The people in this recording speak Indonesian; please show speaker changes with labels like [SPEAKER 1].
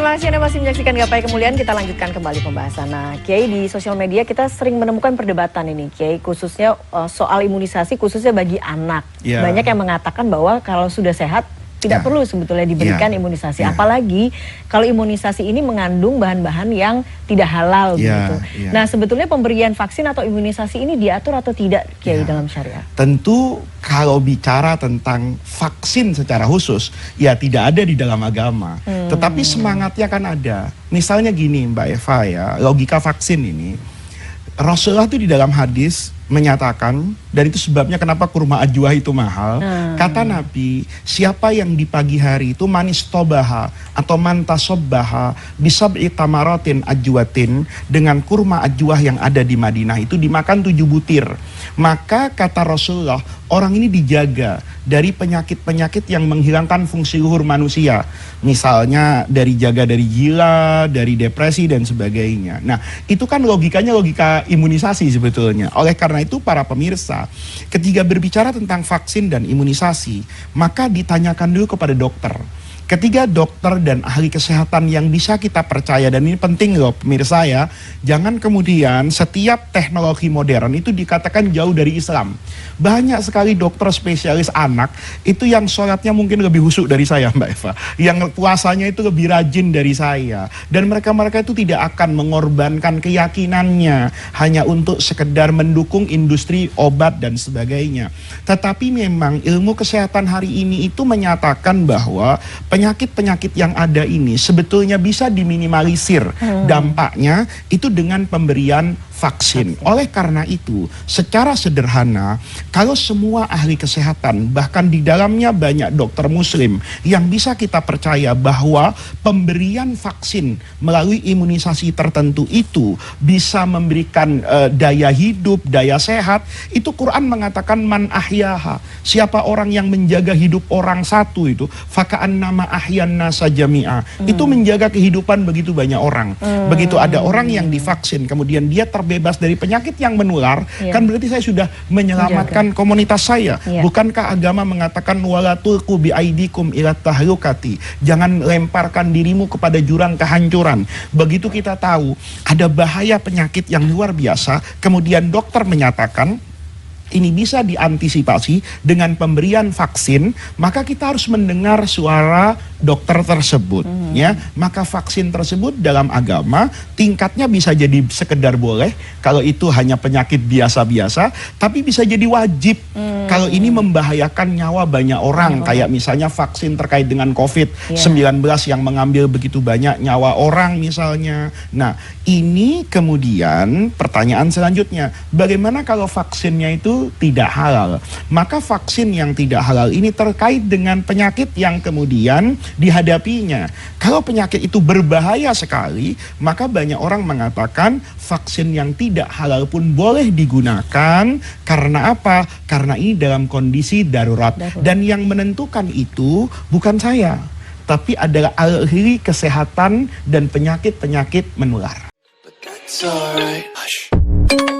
[SPEAKER 1] Terima kasih Anda masih menyaksikan Gapai Kemuliaan. Kita lanjutkan kembali pembahasan. Nah, Kiai, di sosial media kita sering menemukan perdebatan ini, Kiai, khususnya soal imunisasi, khususnya bagi anak. Banyak yang mengatakan bahwa kalau sudah sehat, tidak perlu sebetulnya diberikan imunisasi. Apalagi kalau imunisasi ini mengandung bahan-bahan yang tidak halal begitu. Nah, sebetulnya pemberian vaksin atau imunisasi ini diatur atau tidak, Kiai, dalam syariat?
[SPEAKER 2] Tentu kalau bicara tentang vaksin secara khusus, ya tidak ada di dalam agama. Tetapi semangatnya kan ada. Misalnya gini Mbak Eva ya, logika vaksin ini. Rasulullah itu di dalam hadis menyatakan, dan itu sebabnya kenapa kurma ajwah itu mahal. Kata Nabi, siapa yang di pagi hari itu manis tobaha atau mantasobbaha bisab'i tamaratin ajwatin, dengan kurma ajwah yang ada di Madinah itu dimakan 7 butir. Maka kata Rasulullah, orang ini dijaga dari penyakit-penyakit yang menghilangkan fungsi luhur manusia. Misalnya dari gila, dari depresi dan sebagainya. Nah, itu kan logikanya logika imunisasi sebetulnya. Oleh karena itu para pemirsa, ketika berbicara tentang vaksin dan imunisasi, maka ditanyakan dulu kepada dokter. Ketika dokter dan ahli kesehatan yang bisa kita percaya, dan ini penting loh pemirsa ya, jangan kemudian setiap teknologi modern itu dikatakan jauh dari Islam. Banyak sekali dokter spesialis anak itu yang sholatnya mungkin lebih khusyuk dari saya Mbak Eva, yang puasanya itu lebih rajin dari saya, dan mereka itu tidak akan mengorbankan keyakinannya hanya untuk sekedar mendukung industri obat dan sebagainya. Tetapi memang ilmu kesehatan hari ini itu menyatakan bahwa penyakit-penyakit yang ada ini sebetulnya bisa diminimalisir dampaknya itu dengan pemberian vaksin. Oleh karena itu, secara sederhana, kalau semua ahli kesehatan, bahkan di dalamnya banyak dokter muslim, yang bisa kita percaya bahwa pemberian vaksin melalui imunisasi tertentu itu bisa memberikan daya hidup, daya sehat, itu Quran mengatakan man ahyaha, siapa orang yang menjaga hidup orang satu itu, faka'an nama ahyan nasa jami'a, itu menjaga kehidupan begitu banyak orang. Begitu ada orang yang divaksin, kemudian dia terbebas dari penyakit yang menular, kan berarti saya sudah menyelamatkan komunitas saya. Bukankah agama mengatakan wala tulqu biaidikum ila tahlukati, jangan lemparkan dirimu kepada jurang kehancuran. Begitu kita tahu ada bahaya penyakit yang luar biasa, kemudian dokter menyatakan ini bisa diantisipasi dengan pemberian vaksin, maka kita harus mendengar suara dokter tersebut ya. Maka vaksin tersebut dalam agama tingkatnya bisa jadi sekedar boleh kalau itu hanya penyakit biasa-biasa, tapi bisa jadi wajib kalau ini membahayakan nyawa banyak orang, kayak misalnya vaksin terkait dengan COVID-19 yang mengambil begitu banyak nyawa orang misalnya. Nah, ini kemudian pertanyaan selanjutnya, bagaimana kalau vaksinnya itu tidak halal? Maka vaksin yang tidak halal ini terkait dengan penyakit yang kemudian dihadapinya. Kalau penyakit itu berbahaya sekali, maka banyak orang mengatakan vaksin yang tidak halal pun boleh digunakan. Karena apa? Karena ini dalam kondisi darurat. Dan yang menentukan itu bukan saya, tapi adalah ahli kesehatan dan penyakit-penyakit menular. But that's alright. Hush.